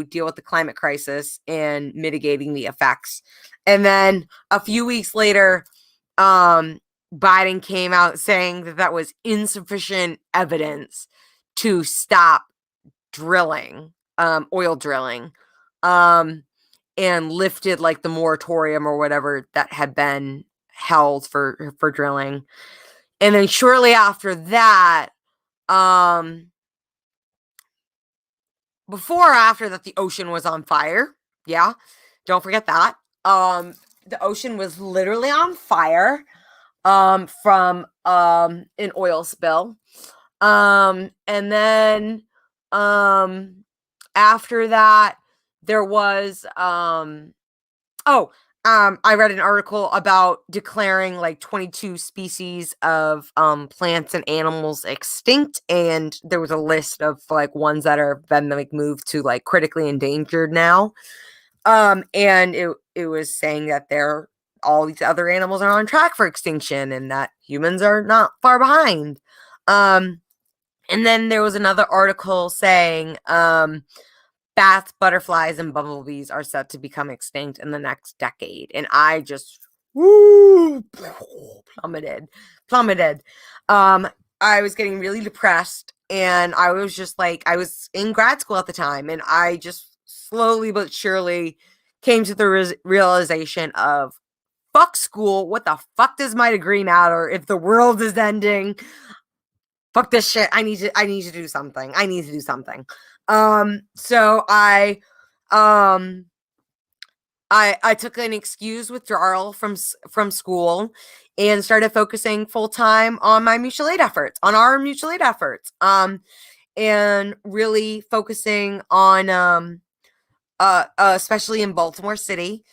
deal with the climate crisis and mitigating the effects. And then a few weeks later, Biden came out saying that was insufficient evidence to stop drilling, oil drilling, and lifted like the moratorium or whatever that had been held for drilling. And then shortly after that, before or after that, the ocean was on fire. Yeah, don't forget that. The ocean was literally on fire from an oil spill. And then after that, there was I read an article about declaring like 22 species of plants and animals extinct, and there was a list of like ones that are been like moved to like critically endangered now. And it was saying that all these other animals are on track for extinction and that humans are not far behind. And then there was another article saying bats, butterflies, and bumblebees are set to become extinct in the next decade. And I just plummeted. I was getting really depressed, and I was just like, I was in grad school at the time, and I just slowly but surely came to the realization of fuck school. What the fuck does my degree matter if the world is ending? Fuck this shit. I need to do something. I need to do something. So I took an excused withdrawal from school and started focusing full time on my mutual aid efforts, on our mutual aid efforts. And really focusing on especially in Baltimore City,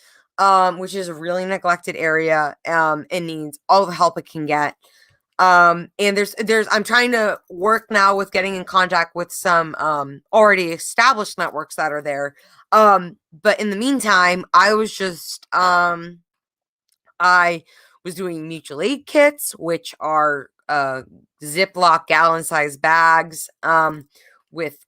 which is a really neglected area, and needs all the help it can get. And I'm trying to work now with getting in contact with some already established networks that are there. But in the meantime, I was doing mutual aid kits, which are Ziploc gallon-sized bags, with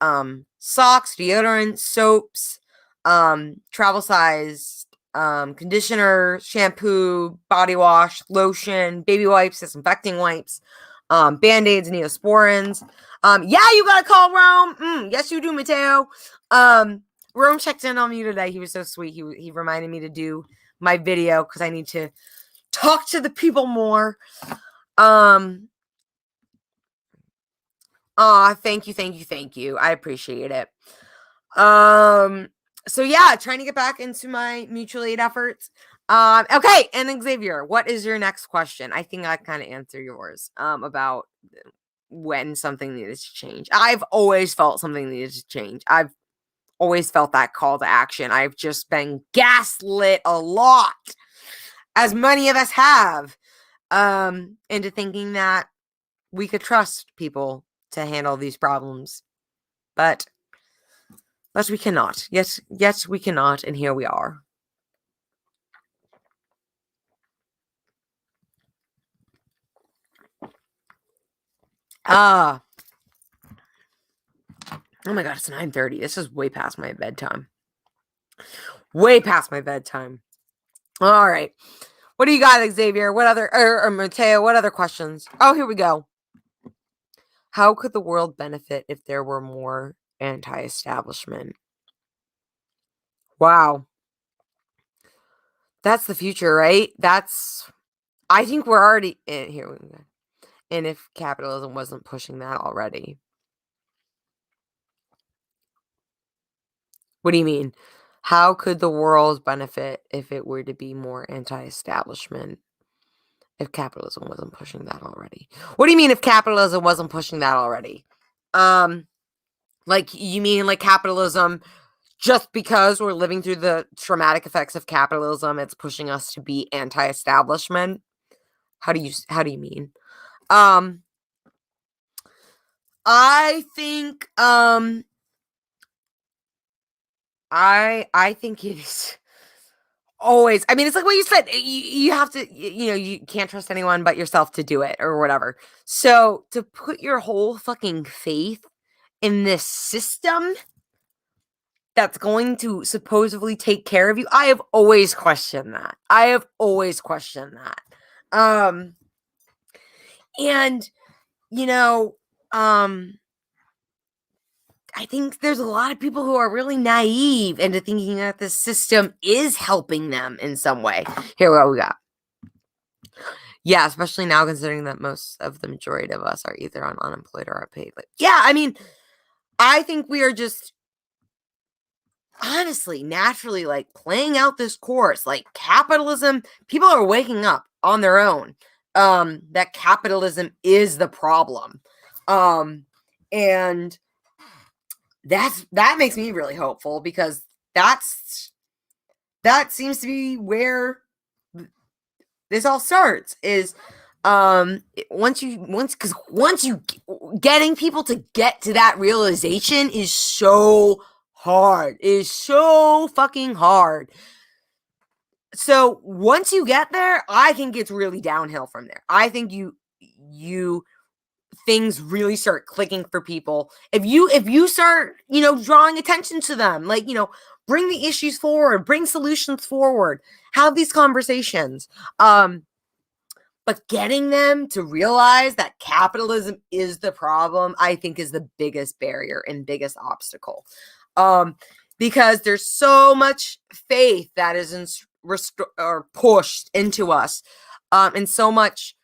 socks, deodorant, soaps, travel-sized conditioner, shampoo, body wash, lotion, baby wipes, disinfecting wipes, Band-Aids, Neosporins. Yeah, you gotta call Rome. Yes, you do, Mateo. Rome checked in on me today. He was so sweet. He reminded me to do my video because I need to talk to the people more. Thank you. I appreciate it. So yeah, trying to get back into my mutual aid efforts. Okay, and Xavier, what is your next question? I think I kind of answer yours about when something needed to change. I've always felt something needed to change. I've always felt that call to action. I've just been gaslit a lot, as many of us have, into thinking that we could trust people to handle these problems. But we cannot. Yes, we cannot, and here we are. Oh my god, it's 9:30. This is way past my bedtime. Way past my bedtime. All right. What do you got, Xavier? What other, or Mateo, what other questions? Oh, here we go. How could the world benefit if there were more anti-establishment? Wow. That's the future, right? I think we're already in here. And if capitalism wasn't pushing that already. What do you mean? How could the world benefit if it were to be more anti-establishment? If capitalism wasn't pushing that already. What do you mean if capitalism wasn't pushing that already? Like, you mean like capitalism, just because we're living through the traumatic effects of capitalism, it's pushing us to be anti-establishment? How do you mean? I think I think it is always, I mean, it's like what you said, you have to, you can't trust anyone but yourself to do it or whatever. So to put your whole fucking faith in this system that's going to supposedly take care of you, I have always questioned that. And I think there's a lot of people who are really naive into thinking that the system is helping them in some way. Here, what we got? Yeah, especially now considering that most of the majority of us are either on unemployed or are paid. Like, yeah, I mean, I think we are just honestly, naturally, like playing out this course. Like capitalism, people are waking up on their own. That capitalism is the problem. And that makes me really hopeful because that seems to be where this all starts is once you getting people to get to that realization is so hard, is so fucking hard. So once you get there, I think it's really downhill from there. I think things really start clicking for people. If you start, drawing attention to them, like, bring the issues forward, bring solutions forward, have these conversations. But getting them to realize that capitalism is the problem, I think is the biggest barrier and biggest obstacle. Because there's so much faith that is or pushed into us, and so much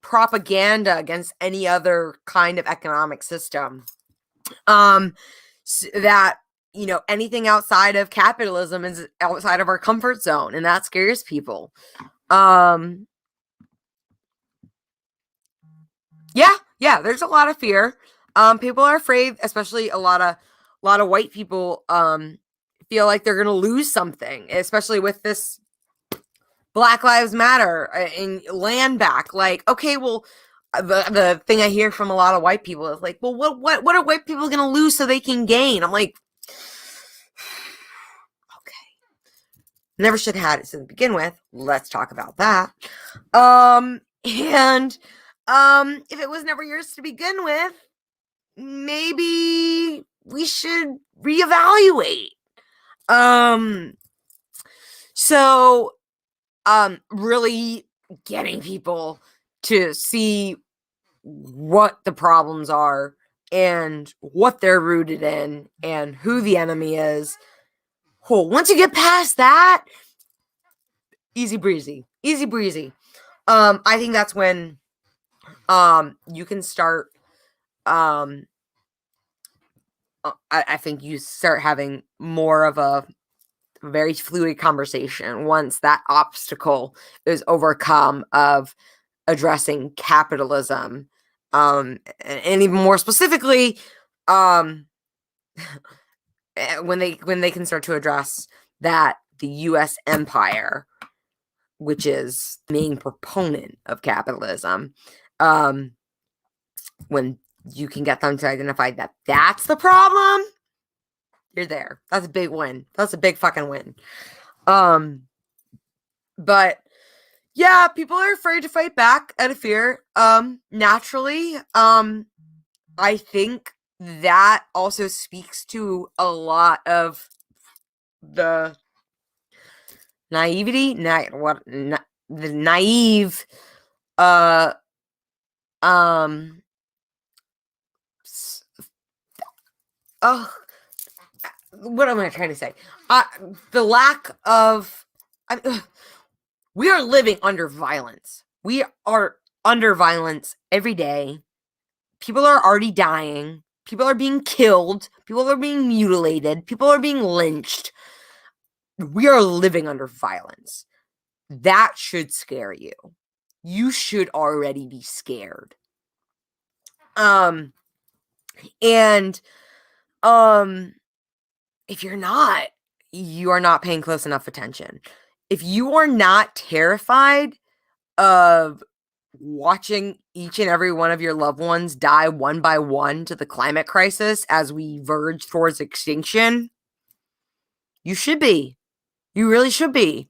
propaganda against any other kind of economic system, that anything outside of capitalism is outside of our comfort zone, and that scares people. Yeah, there's a lot of fear. People are afraid, especially a lot of white people feel like they're gonna lose something, especially with this Black Lives Matter and land back. Like, okay, well, the thing I hear from a lot of white people is like, well, what are white people gonna lose so they can gain? I'm like, okay, never should have had it to begin with. Let's talk about that. And if it was never yours to begin with, maybe we should reevaluate. So really getting people to see what the problems are and what they're rooted in and who the enemy is. Cool. Once you get past that, easy breezy. I think that's when you can start I think you start having more of a very fluid conversation once that obstacle is overcome of addressing capitalism, and even more specifically, when they can start to address that the U.S. empire, which is the main proponent of capitalism, when you can get them to identify that that's the problem, you're there. That's a big win. That's a big fucking win. But yeah, people are afraid to fight back out of fear. Naturally. I think that also speaks to a lot of the naivety, the naive, what am I trying to say? The lack of, we are living under violence. We are under violence every day. People are already dying. People are being killed. People are being mutilated. People are being lynched. We are living under violence. That should scare you. You should already be scared. And if you're not, you are not paying close enough attention. If you are not terrified of watching each and every one of your loved ones die one by one to the climate crisis as we verge towards extinction, you should be. You really should be.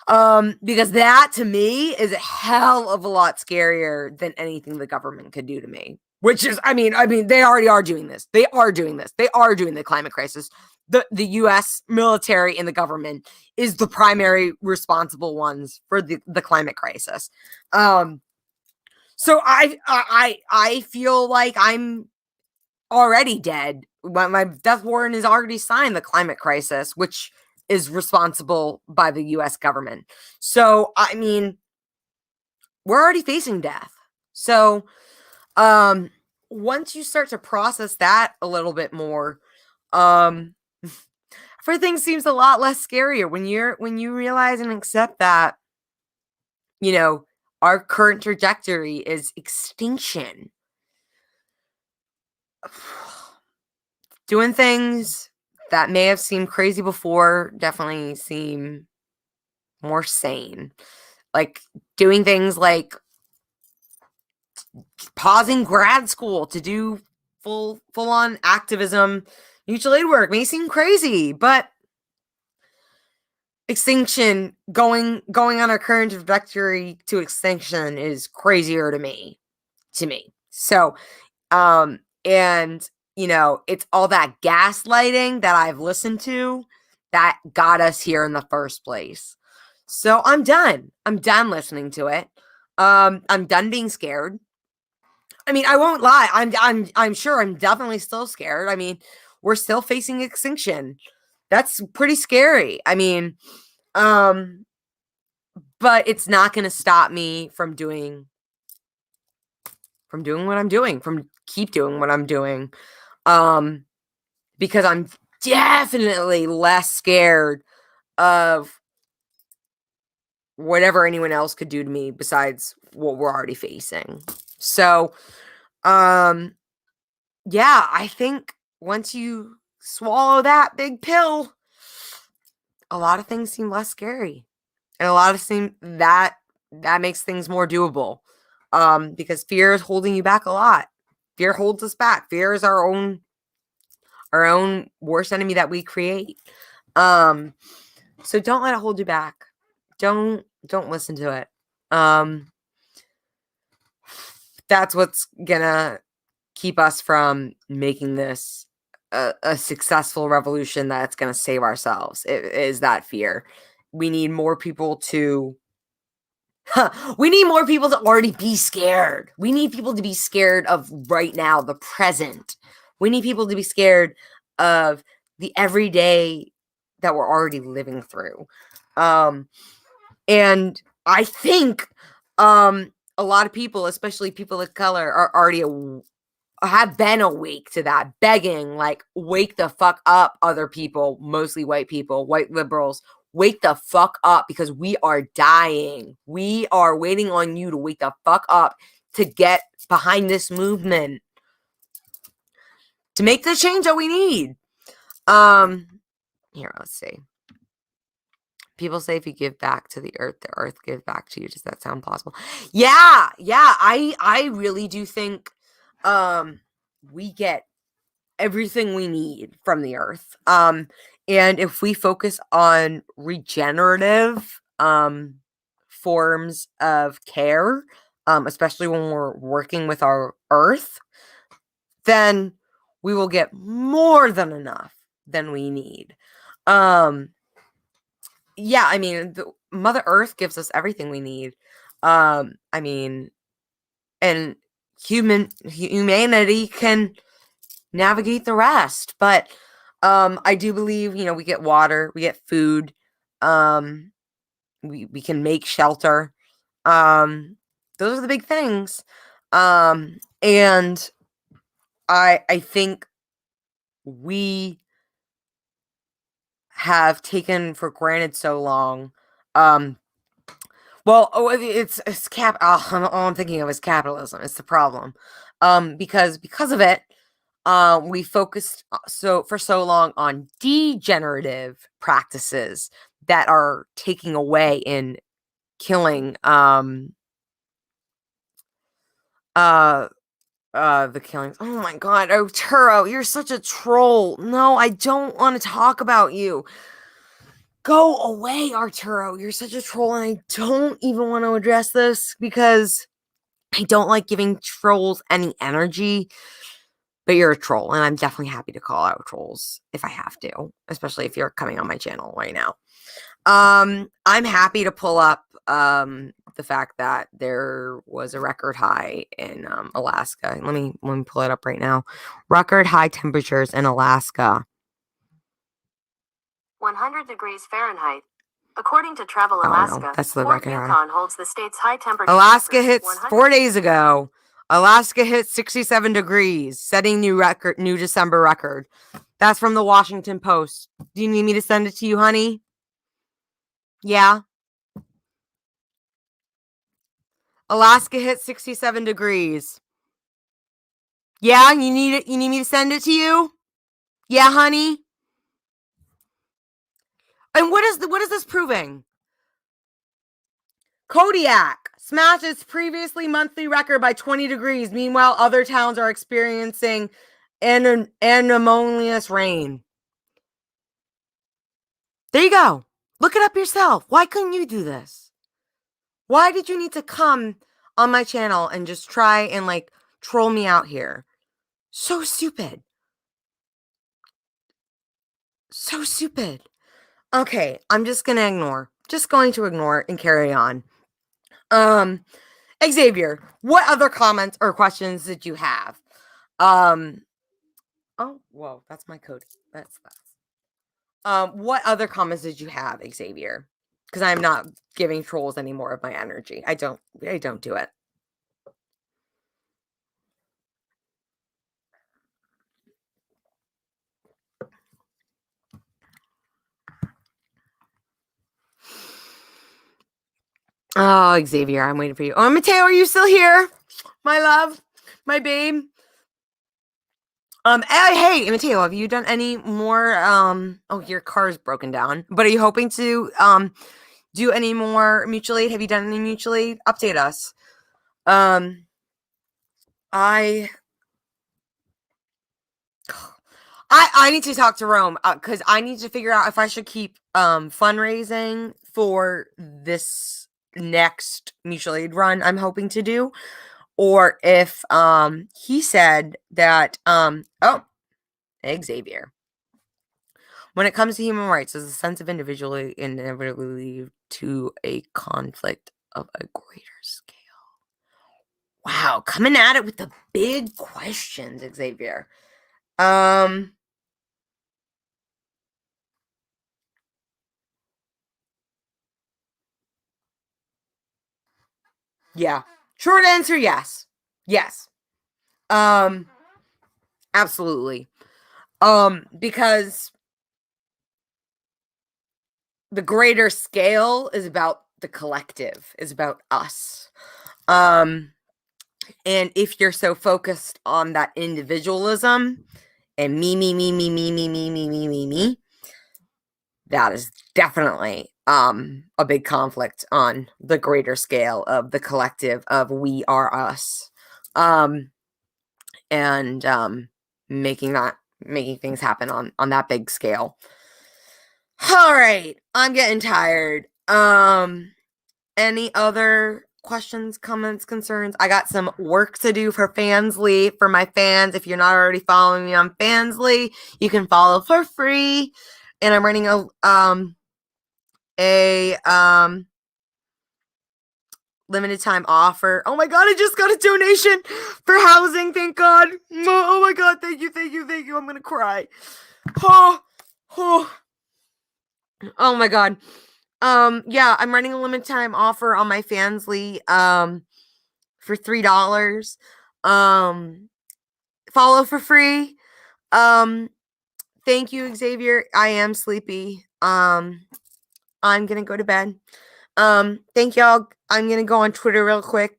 Because that to me is a hell of a lot scarier than anything the government could do to me. Which is, I mean, they already are doing this. They are doing the climate crisis. The U.S. military and the government is the primary responsible ones for the climate crisis. So I feel like I'm already dead. My death warrant is already signed. The climate crisis, which is responsible by the U.S. government. So I mean, we're already facing death. So once you start to process that a little bit more, everything seems a lot less scarier when you realize and accept that, our current trajectory is extinction. Doing things that may have seemed crazy before definitely seem more sane. Like doing things like pausing grad school to do full-on activism, mutual aid work may seem crazy, but extinction, going on our current trajectory to extinction is crazier to me. So, and it's all that gaslighting that I've listened to that got us here in the first place. So I'm done listening to it. I'm done being scared. I mean, I won't lie. I'm sure I'm definitely still scared. I mean, we're still facing extinction. That's pretty scary. I mean, But it's not going to stop me from doing what I'm doing, from keep doing what I'm doing. Because I'm definitely less scared of whatever anyone else could do to me besides what we're already facing. So, yeah, I think once you swallow that big pill, a lot of things seem less scary. And a lot of things that makes things more doable. Because fear is holding you back a lot. Fear holds us back. Fear is our own worst enemy that we create. So don't let it hold you back. Don't listen to it. That's what's gonna keep us from making this a successful revolution that's gonna save ourselves. It is that fear. We need more people to we need more people to already be scared. We need people to be scared of right now, the present. We need people to be scared of the everyday that we're already living through. And I think a lot of people, especially people of color, are already have been awake to that, begging, like, wake the fuck up, other people, mostly white people, white liberals. Wake the fuck up, because we are dying. We are waiting on you to wake the fuck up to get behind this movement, to make the change that we need. Here, let's see. People say if you give back to the earth gives back to you. Does that sound plausible? Yeah. I really do think we get everything we need from the earth. And if we focus on regenerative forms of care, especially when we're working with our earth, then we will get more than enough than we need. Yeah, I mean, Mother Earth gives us everything we need. I mean, and humanity can navigate the rest. But I do believe, we get water, we get food, we can make shelter. Those are the big things. And I think we have taken for granted so long. Well, it's all I'm thinking of is capitalism. It's the problem. Because of it, we focused for so long on degenerative practices that are taking away and killing the killings. Oh my god, Turo, you're such a troll. No, I don't want to talk about you. Go away, Arturo. You're such a troll, and I don't even want to address this because I don't like giving trolls any energy. But you're a troll, and I'm definitely happy to call out trolls if I have to, especially if you're coming on my channel right now. I'm happy to pull up the fact that there was a record high in Alaska. Let me pull it up right now. Record high temperatures in Alaska. 100 degrees Fahrenheit. According to Travel Alaska, no, that's the Fort record Yukon holds the state's high temperature. Alaska hits 4 days ago. Alaska hit 67 degrees, setting new December record. That's from the Washington Post. Do you need me to send it to you, honey? Yeah. Alaska hit 67 degrees. Yeah, you need it. You need me to send it to you? Yeah, honey. And what is this proving? Kodiak smashed its previously monthly record by 20 degrees. Meanwhile, other towns are experiencing anomalious rain. There you go. Look it up yourself. Why couldn't you do this? Why did you need to come on my channel and just try and troll me out here? So stupid. So stupid. Okay, I'm just going to ignore. Just going to ignore and carry on. Xavier, what other comments or questions did you have? Oh, whoa, that's my code. That's. What other comments did you have, Xavier? because I'm not giving trolls any more of my energy. I don't do it. Oh, Xavier, I'm waiting for you. Oh, Mateo, are you still here? My love, my babe. Hey, Mateo, have you done any more? Oh, your car's broken down. But are you hoping to do any more mutual aid? Have you done any mutual aid? Update us. I need to talk to Rome because I need to figure out if I should keep fundraising for this next mutual aid run I'm hoping to do, or if he said that oh, Xavier, when it comes to human rights, there's a sense of individually inevitably to a conflict of a greater scale. Wow, coming at it with the big questions, Xavier. Yeah. Short answer, yes. Yes. Absolutely. Because the greater scale is about the collective, is about us. And if you're so focused on that individualism and me, that is definitely a big conflict on the greater scale of the collective of we are us. And making things happen on that big scale. All right, I'm getting tired. Any other questions, comments, concerns? I got some work to do for Fansly, for my fans. If you're not already following me on Fansly, you can follow for free. And I'm running a limited time offer. Oh my god, I just got a donation for housing, thank God. Oh my god, thank you. I'm gonna cry. Oh my god. Yeah, I'm running a limited time offer on my Fansly for $3. Follow for free. Thank you, Xavier. I am sleepy. I'm gonna go to bed. Thank y'all. I'm gonna go on Twitter real quick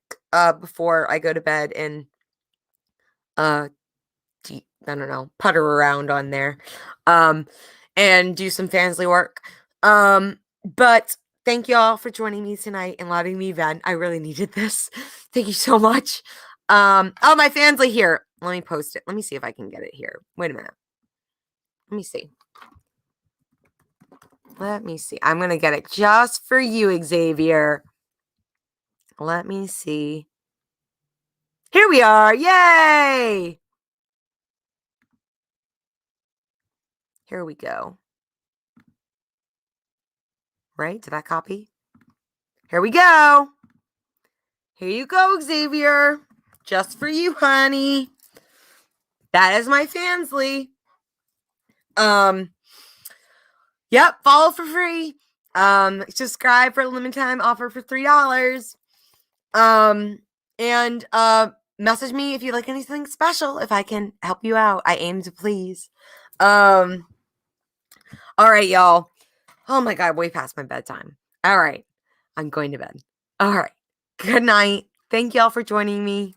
before I go to bed and I don't know, putter around on there and do some Fansly work. But thank y'all for joining me tonight and letting me vent. I really needed this. Thank you so much. Oh, my Fansly here. Let me post it. Let me see if I can get it here. Wait a minute. Let me see. I'm gonna get it just for you, Xavier. Let me see. Here we are. Yay! Here we go. Right? Did that copy? Here we go. Here you go, Xavier. Just for you, honey. That is my Fansly. Yep, follow for free. Subscribe for a limited time offer for $3. And message me if you like anything special, if I can help you out. I aim to please. All right, y'all. Oh my god, way past my bedtime. All right. I'm going to bed. All right. Good night. Thank y'all for joining me.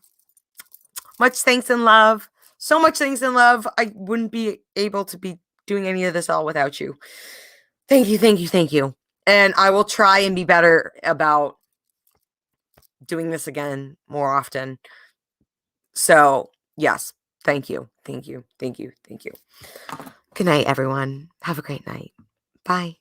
Much thanks and love. So much thanks and love. I wouldn't be able to be doing any of this all without you. Thank you. And I will try and be better about doing this again more often. So, yes. Thank you. Good night, everyone. Have a great night. Bye.